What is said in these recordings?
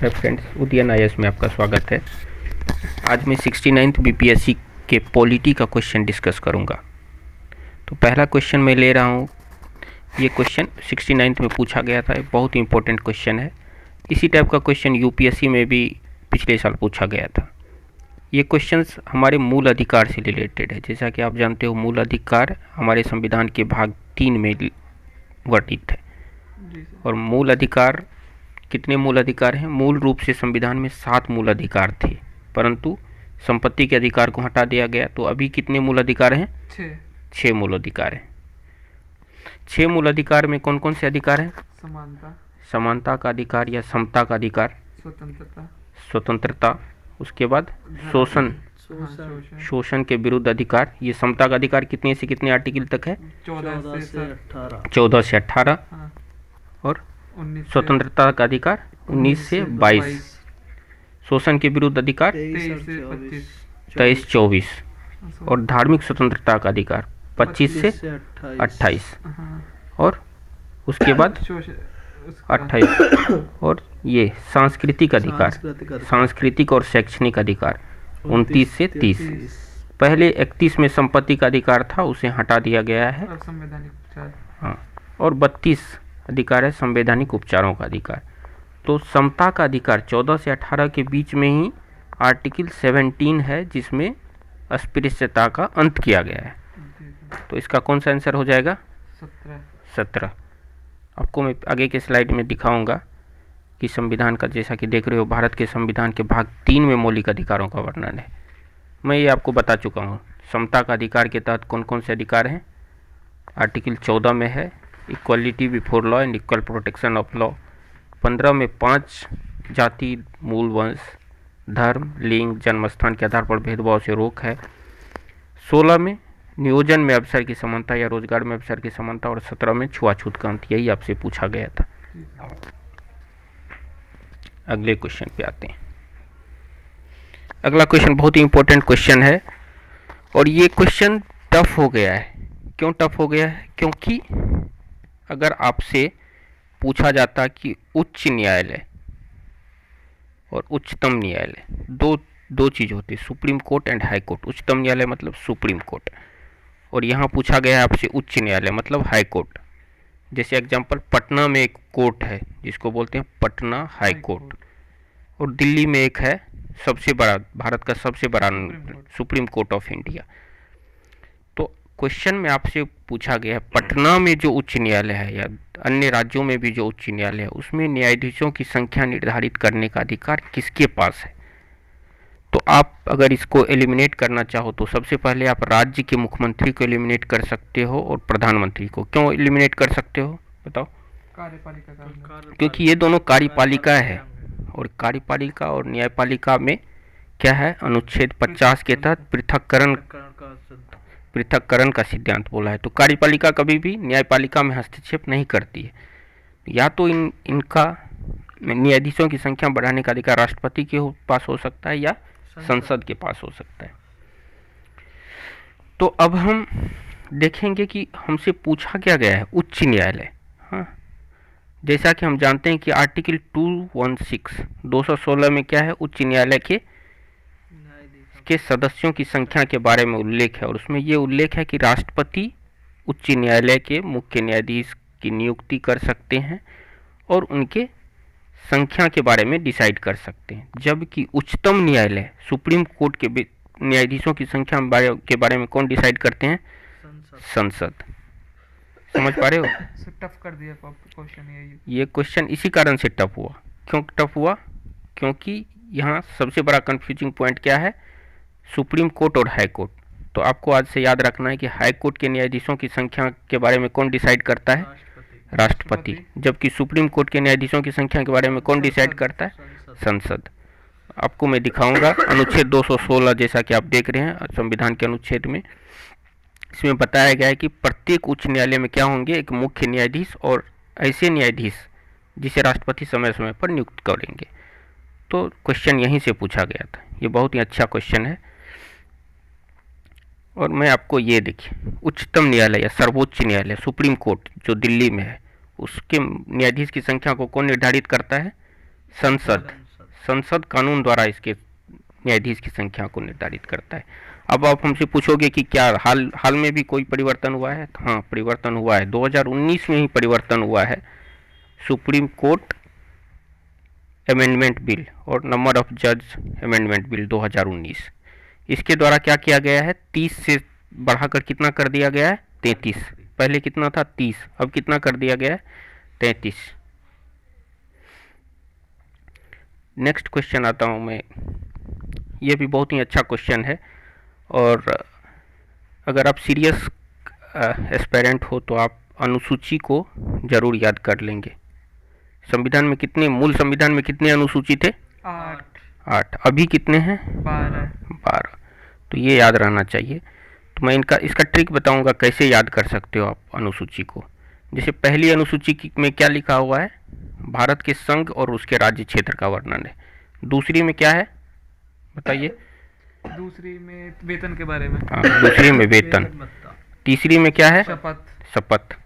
Hi friends, Udayan IAS में आपका स्वागत है। आज मैं 69th बीपीएससी के पॉलिटी का क्वेश्चन डिस्कस करूंगा। तो पहला क्वेश्चन मैं ले रहा हूं। ये क्वेश्चन 69th में पूछा गया था, बहुत ही इंपॉर्टेंट क्वेश्चन है। इसी टाइप का क्वेश्चन यूपीएससी में भी पिछले साल पूछा गया था। ये क्वेश्चंस हमारे मूल अधिकार से रिलेटेड है। जैसा कि आप जानते हो, मूल अधिकार हमारे संविधान के भाग 3 में वर्णित है। और मूल अधिकार, कितने मूल अधिकार हैं? मूल रूप से संविधान में 7 मूल अधिकार थे, परंतु संपत्ति के अधिकार को हटा दिया गया। तो अभी कितने मूल अधिकार हैं? 6 मूल अधिकार हैं। 6 मूल अधिकार में कौन कौन से अधिकार हैं? समानता का अधिकार या समता का अधिकार, स्वतंत्रता, उसके बाद शोषण के विरुद्ध अधिकार। ये समता का अधिकार कितने से कितने आर्टिकल तक है? 14 से 18। और स्वतंत्रता का अधिकार 19 से 22। शोषण के विरुद्ध अधिकार 23-24। और धार्मिक स्वतंत्रता का अधिकार 25 से 28। और उसके बाद 28। और ये सांस्कृतिक अधिकार, सांस्कृतिक और शैक्षणिक अधिकार 29 से 30। पहले 31 में संपत्ति का अधिकार था, उसे हटा दिया गया है। हाँ, और 32 अधिकार है संवैधानिक उपचारों का अधिकार। तो समता का अधिकार 14 से 18 के बीच में ही आर्टिकल 17 है, जिसमें अस्पृश्यता का अंत किया गया है। तो इसका कौन सा आंसर हो जाएगा? 17। आपको मैं आगे के स्लाइड में दिखाऊंगा कि संविधान का, जैसा कि देख रहे हो, भारत के संविधान के भाग 3 में मौलिक अधिकारों का वर्णन है। मैं ये आपको बता चुका हूँ। समता का अधिकार के तहत कौन कौन से अधिकार हैं? आर्टिकल 14 में है equality before law and equal protection of law. 15 में 5 जाति, मूल वंश, धर्म, लिंग, जन्मस्थान के आधार पर भेदभाव से रोक है। 16 में नियोजन में अवसर की समानता या रोजगार में अवसर की समानता। और 17 में छुआछूत का अंत। यही आपसे पूछा गया था। अगले क्वेश्चन पे आते हैं। अगला क्वेश्चन बहुत ही इंपॉर्टेंट क्वेश्चन है, और ये क्वेश्चन टफ हो गया है। क्यों टफ हो गया है? क्योंकि अगर आपसे पूछा जाता कि उच्च न्यायालय और उच्चतम न्यायालय, दो चीज होती है, supreme court and high court. उच्चतम न्यायालय मतलब सुप्रीम कोर्ट, और यहाँ पूछा गया है आपसे उच्च न्यायालय मतलब हाई कोर्ट। जैसे एग्जांपल, पटना में एक कोर्ट है जिसको बोलते हैं पटना हाई कोर्ट, और दिल्ली में एक है सबसे बड़ा, भारत का सबसे बड़ा सुप्रीम कोर्ट ऑफ इंडिया। तो क्वेश्चन में आपसे पूछा गया है, पटना में जो उच्च न्यायालय है या अन्य राज्यों में भी जो उच्च न्यायालय है, उसमें न्यायाधीशों की संख्या निर्धारित करने का अधिकार किसके पास है? तो आप अगर इसको एलिमिनेट करना चाहो तो सबसे पहले आप राज्य के मुख्यमंत्री को एलिमिनेट कर सकते हो और प्रधानमंत्री को। क्यों एलिमिनेट कर सकते हो बताओ? कार्यपालिका, क्योंकि ये दोनों कार्यपालिका है, और कार्यपालिका और न्यायपालिका में क्या है? अनुच्छेद 50 के तहत पृथक्करण का सिद्धांत बोला है। तो कार्यपालिका कभी भी न्यायपालिका में हस्तक्षेप नहीं करती है। या तो इनका न्यायाधीशों की संख्या बढ़ाने का अधिकार राष्ट्रपति के पास हो सकता है या संसद के पास हो सकता है। तो अब हम देखेंगे कि हमसे पूछा क्या गया है, उच्च न्यायालय। हाँ, जैसा कि हम जानते हैं कि आर्टिकल 216 में क्या है? उच्च न्यायालय के सदस्यों की संख्या के बारे में उल्लेख है, और उसमें ये उल्लेख है कि राष्ट्रपति उच्च न्यायालय के मुख्य न्यायाधीश की नियुक्ति कर सकते हैं और उनके संख्या के बारे में डिसाइड कर सकते हैं। जबकि उच्चतम न्यायालय, सुप्रीम कोर्ट के न्यायाधीशों की संख्या के बारे में कौन डिसाइड करते हैं? संसद। समझ पा रहे हो? टफ कर दिया क्वेश्चन। ये क्वेश्चन इसी कारण से टफ हुआ। क्यों टफ हुआ? क्योंकि यहाँ सबसे बड़ा कंफ्यूजिंग पॉइंट क्या है? सुप्रीम कोर्ट और हाई कोर्ट। तो आपको आज से याद रखना है कि हाई कोर्ट के न्यायाधीशों की संख्या के बारे में कौन डिसाइड करता है? राष्ट्रपति। जबकि सुप्रीम कोर्ट के न्यायाधीशों की संख्या के बारे में कौन डिसाइड करता है? संसद। आपको मैं दिखाऊंगा अनुच्छेद 216, जैसा कि आप देख रहे हैं संविधान के अनुच्छेद में। इसमें बताया गया है कि प्रत्येक उच्च न्यायालय में क्या होंगे? एक मुख्य न्यायाधीश और ऐसे न्यायाधीश जिसे राष्ट्रपति समय समय पर नियुक्त करेंगे। तो क्वेश्चन यहीं से पूछा गया था। ये बहुत ही अच्छा क्वेश्चन है। और मैं आपको ये देखिए, उच्चतम न्यायालय या सर्वोच्च न्यायालय सुप्रीम कोर्ट जो दिल्ली में है, उसके न्यायाधीश की संख्या को कौन निर्धारित करता है? संसद। संसद कानून द्वारा इसके न्यायाधीश की संख्या को निर्धारित करता है। अब आप हमसे पूछोगे कि क्या हाल में भी कोई परिवर्तन हुआ है? हाँ, परिवर्तन हुआ है। 2019 में ही परिवर्तन हुआ है। सुप्रीम कोर्ट अमेंडमेंट बिल और नंबर ऑफ जज अमेंडमेंट बिल 2019, इसके द्वारा क्या किया गया है, 30 से बढ़ाकर कितना कर दिया गया है, 33। पहले कितना था, 30, अब कितना कर दिया गया है, 33। नेक्स्ट क्वेश्चन आता हूँ मैं। ये भी बहुत ही अच्छा क्वेश्चन है, और अगर आप सीरियस एस्पेरेंट हो तो आप अनुसूची को जरूर याद कर लेंगे। संविधान में कितने, मूल संविधान में कितने अनुसूची थे? 8। अभी कितने हैं? 12। तो ये याद रहना चाहिए। तो मैं इसका ट्रिक बताऊंगा कैसे याद कर सकते हो आप अनुसूची को। जैसे पहली अनुसूची में क्या लिखा हुआ है, भारत के संघ और उसके राज्य क्षेत्र का वर्णन है। दूसरी में क्या है बताइए? दूसरी में वेतन के बारे में। हाँ, दूसरी में वेतन। तीसरी में क्या है? शपथ।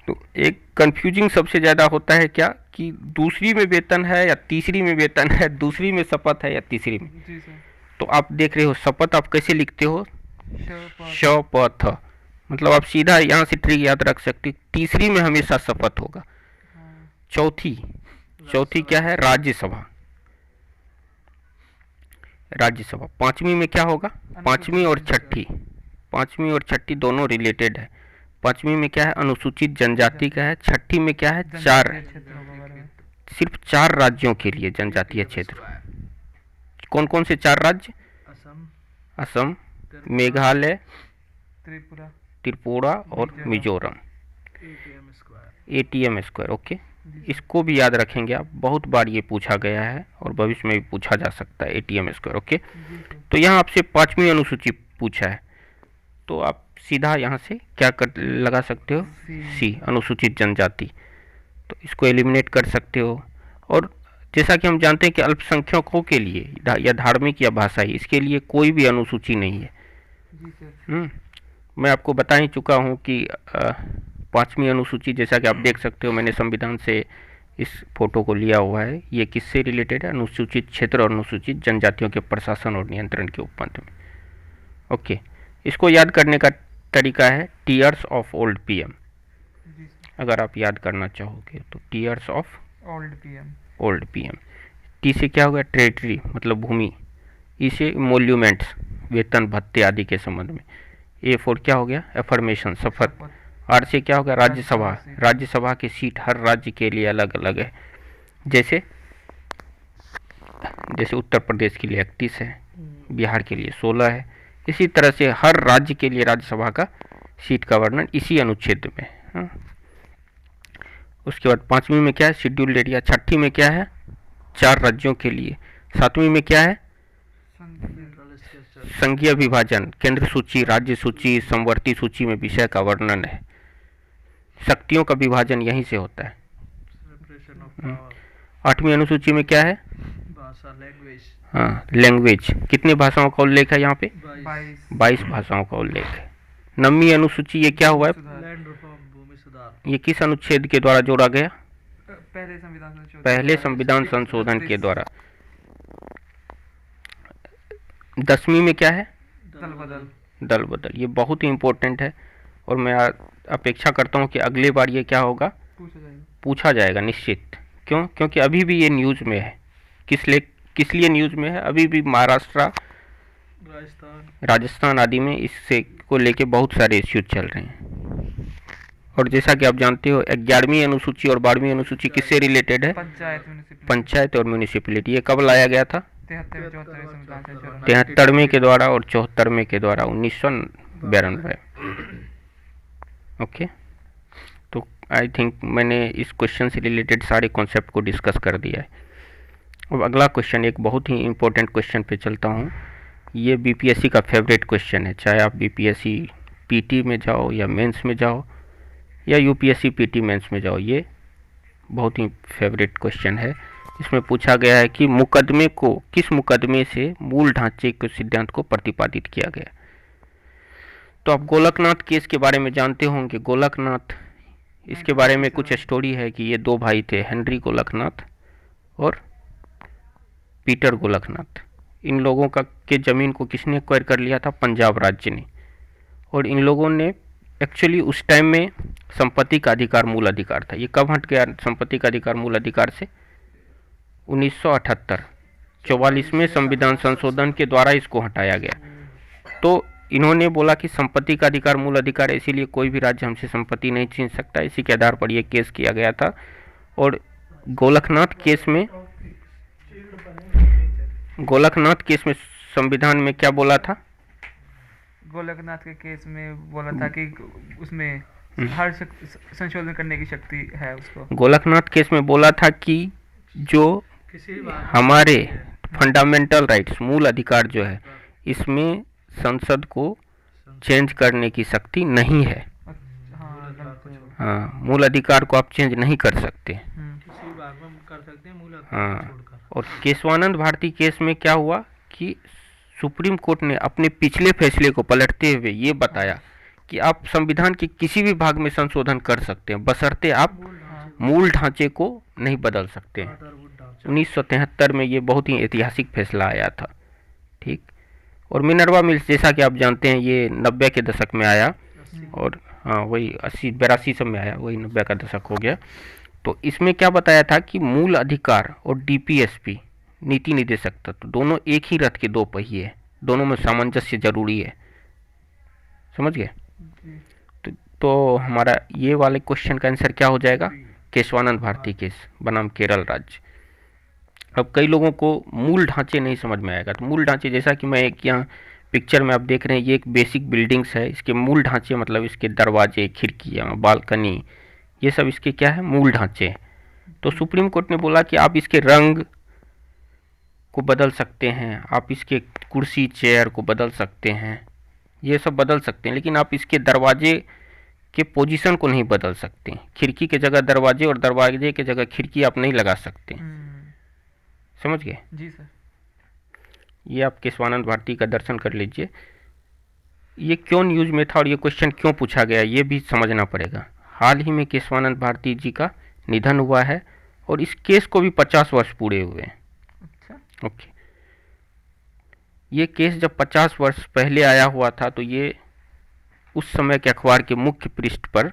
तो एक कंफ्यूजिंग सबसे ज़्यादा होता है क्या, कि दूसरी में वेतन है या तीसरी में वेतन है, दूसरी में शपथ है या तीसरी में। जी सर। तो आप देख रहे हो शपथ आप कैसे लिखते हो? शपथ। मतलब आप सीधा यहाँ से ट्रिक याद रख सकते हो, तीसरी में हमेशा शपथ होगा। चौथी क्या है? राज्यसभा। पांचवी में क्या होगा? पांचवी और छठी दोनों रिलेटेड है। पांचवी में क्या है? अनुसूचित जनजाति का है। छठी में क्या है? सिर्फ 4 राज्यों के लिए जनजातीय क्षेत्र। कौन कौन से 4 राज्य? असम, मेघालय, त्रिपुरा और मिजोरम। ATM square. ओके, इसको भी याद रखेंगे आप, बहुत बार ये पूछा गया है और भविष्य में भी पूछा जा सकता है ATM स्क्वायर। ओके, तो यहाँ आपसे 5वीं अनुसूची पूछा है, तो आप सीधा यहाँ से क्या लगा सकते हो? सी, अनुसूचित जनजाति। तो इसको एलिमिनेट कर सकते हो। और जैसा कि हम जानते हैं कि अल्पसंख्यकों के लिए या धार्मिक या भाषाई, इसके लिए कोई भी अनुसूची नहीं है। मैं आपको बता ही चुका हूँ कि 5वीं अनुसूची, जैसा कि आप देख सकते हो, मैंने संविधान से इस फोटो को लिया हुआ है। ये किससे रिलेटेड है? अनुसूचित क्षेत्र और अनुसूचित जनजातियों के प्रशासन और नियंत्रण के उपबंध में। ओके, इसको याद करने का तरीका है टीयर्स ऑफ ओल्ड PM। अगर आप याद करना चाहोगे तो tears of old PM। T से क्या होगा? टेरिटरी, मतलब भूमि। ई से मोल्यूमेंट्स, वेतन भत्ते आदि के संबंध में। A फॉर क्या हो गया? एफर्मेशन, शपथ। आर से क्या होगा? राज्यसभा। राज्यसभा की सीट हर राज्य के लिए अलग अलग है। जैसे उत्तर प्रदेश के लिए 31 है, बिहार के लिए 16 है। इसी तरह से हर राज्य के लिए राज्यसभा का सीट का वर्णन इसी अनुच्छेद में। हाँ। उसके बाद 5वीं में क्या है? Scheduled area. छठी में क्या है? 4 राज्यों के लिए। 7वीं में क्या है? संघीय विभाजन। केंद्र सूची, राज्य सूची, समवर्ती सूची में विषय का वर्णन है। शक्तियों का विभाजन यहीं से होता है। 8वीं अनुसूची में क्या है? हाँ, लैंग्वेज। कितने भाषाओं का उल्लेख है यहाँ पे? 22 भाषाओं का उल्लेख है। 9वीं अनुसूची, ये क्या हुआ है? ये किस अनुच्छेद के द्वारा जोड़ा गया? पहले संविधान संशोधन के द्वारा। 10वीं में क्या है? दल बदल। ये बहुत ही इम्पोर्टेंट है, और मैं अपेक्षा करता हूँ कि अगले बार ये क्या होगा? पूछा जाएगा निश्चित। क्यों? क्योंकि अभी भी ये न्यूज़ में है। किस लिए न्यूज़ में है? अभी भी महाराष्ट्र, राजस्थान आदि में इससे को लेके बहुत सारे इश्यूज चल रहे हैं। और जैसा कि आप जानते हो 11वीं अनुसूची और 12वीं अनुसूची किससे रिलेटेड है? पंचायत और म्यूनिसिपैलिटी। ये कब लाया गया था? 73वें के द्वारा और 74वें के द्वारा 1992। ओके, तो आई थिंक मैंने इस क्वेश्चन से रिलेटेड सारे कॉन्सेप्ट को डिस्कस कर दिया है। अब अगला क्वेश्चन, एक बहुत ही इम्पोर्टेंट क्वेश्चन पे चलता हूँ। ये BPSC का फेवरेट क्वेश्चन है, चाहे आप BPSC PT में जाओ या मेंस में जाओ या UPSC PT मेंस में जाओ, ये बहुत ही फेवरेट क्वेश्चन है। इसमें पूछा गया है कि मुकदमे को, किस मुकदमे से मूल ढांचे के सिद्धांत को प्रतिपादित किया गया। तो आप गोलकनाथ केस के बारे में जानते होंगे। गोलकनाथ, इसके बारे में कुछ स्टोरी है कि ये 2 भाई थे, हेनरी गोलकनाथ और पीटर गोलकनाथ। इन लोगों का के ज़मीन को किसने एक्वायर कर लिया था? पंजाब राज्य ने। और इन लोगों ने एक्चुअली उस टाइम में संपत्ति का अधिकार मूल अधिकार था। ये कब हट गया संपत्ति का अधिकार मूल अधिकार से? 1978 44वें संविधान संशोधन के द्वारा इसको हटाया गया। तो इन्होंने बोला कि संपत्ति का अधिकार मूल अधिकार है, इसीलिए कोई भी राज्य हमसे संपत्ति नहीं छीन सकता। इसी के आधार पर यह केस किया गया था। और गोलकनाथ केस में संविधान में क्या बोला था? गोलकनाथ के केस में बोला था कि उसमें हर संशोधन करने की शक्ति है उसको। गोलकनाथ केस में बोला था कि जो हमारे फंडामेंटल राइट्स मूल अधिकार जो है, इसमें संसद को चेंज करने की शक्ति नहीं है। हाँ, मूल अधिकार को आप चेंज नहीं कर सकते। हाँ, और केशवानंद भारती केस में क्या हुआ कि सुप्रीम कोर्ट ने अपने पिछले फैसले को पलटते हुए ये बताया कि आप संविधान के किसी भी भाग में संशोधन कर सकते हैं, बशर्ते आप मूल ढांचे को नहीं बदल सकते हैं। 1973 में ये बहुत ही ऐतिहासिक फैसला आया था। ठीक। और मिनर्वा मिल्स जैसा कि आप जानते हैं ये 90 के दशक में आया, और हाँ वही 82 सब में आया, वही 90 का दशक हो गया। तो इसमें क्या बताया था कि मूल अधिकार और डीपीएसपी नीति निदेशक तत्व दोनों एक ही रथ के दो पहिए हैं, दोनों में सामंजस्य जरूरी है। समझ गए? तो हमारा ये वाले क्वेश्चन का आंसर क्या हो जाएगा? केशवानंद भारती केस बनाम केरल राज्य। अब कई लोगों को मूल ढांचे नहीं समझ में आएगा, तो मूल ढांचे जैसा कि मैं एक यहाँ पिक्चर में आप देख रहे हैं, ये एक बेसिक बिल्डिंग्स है, इसके मूल ढांचे मतलब इसके दरवाजे, खिड़कियाँ, बालकनी, ये सब इसके क्या है? मूल ढांचे। तो सुप्रीम कोर्ट ने बोला कि आप इसके रंग को बदल सकते हैं, आप इसके कुर्सी चेयर को बदल सकते हैं, ये सब बदल सकते हैं, लेकिन आप इसके दरवाजे के पोजीशन को नहीं बदल सकते। खिड़की के जगह दरवाजे और दरवाजे के जगह खिड़की आप नहीं लगा सकते। समझ गए? जी सर। ये आप केशवानंद भारती का दर्शन कर लीजिए। ये क्यों न्यूज़ में था और ये क्वेश्चन क्यों पूछा गया, ये भी समझना पड़ेगा। हाल ही में केशवानंद भारती जी का निधन हुआ है और इस केस को भी 50 वर्ष पूरे हुए हैं। अच्छा। ओके। ये केस जब 50 वर्ष पहले आया हुआ था तो ये उस समय के अखबार के मुख्य पृष्ठ पर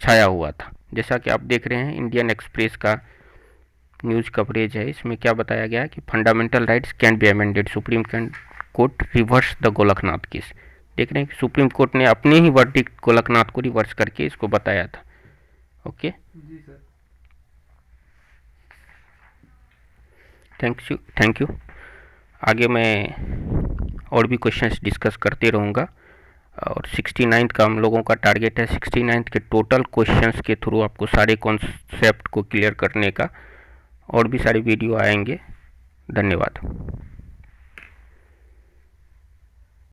छाया हुआ था। जैसा कि आप देख रहे हैं इंडियन एक्सप्रेस का न्यूज़ कवरेज है, इसमें क्या बताया गया कि fundamental rights can be amended, supreme court reverse the Golaknath case. देख रहे हैं सुप्रीम कोर्ट ने अपने ही वर्डिक्ट गोलकनाथ को रिवर्स करके इसको बताया था। ओके, जी सर। Thank you. आगे मैं और भी क्वेश्चंस डिस्कस करते रहूँगा और 69th का हम लोगों का टारगेट है 69th के टोटल क्वेश्चंस के थ्रू आपको सारे कॉन्सेप्ट को क्लियर करने का। और भी सारे वीडियो आएंगे। धन्यवाद।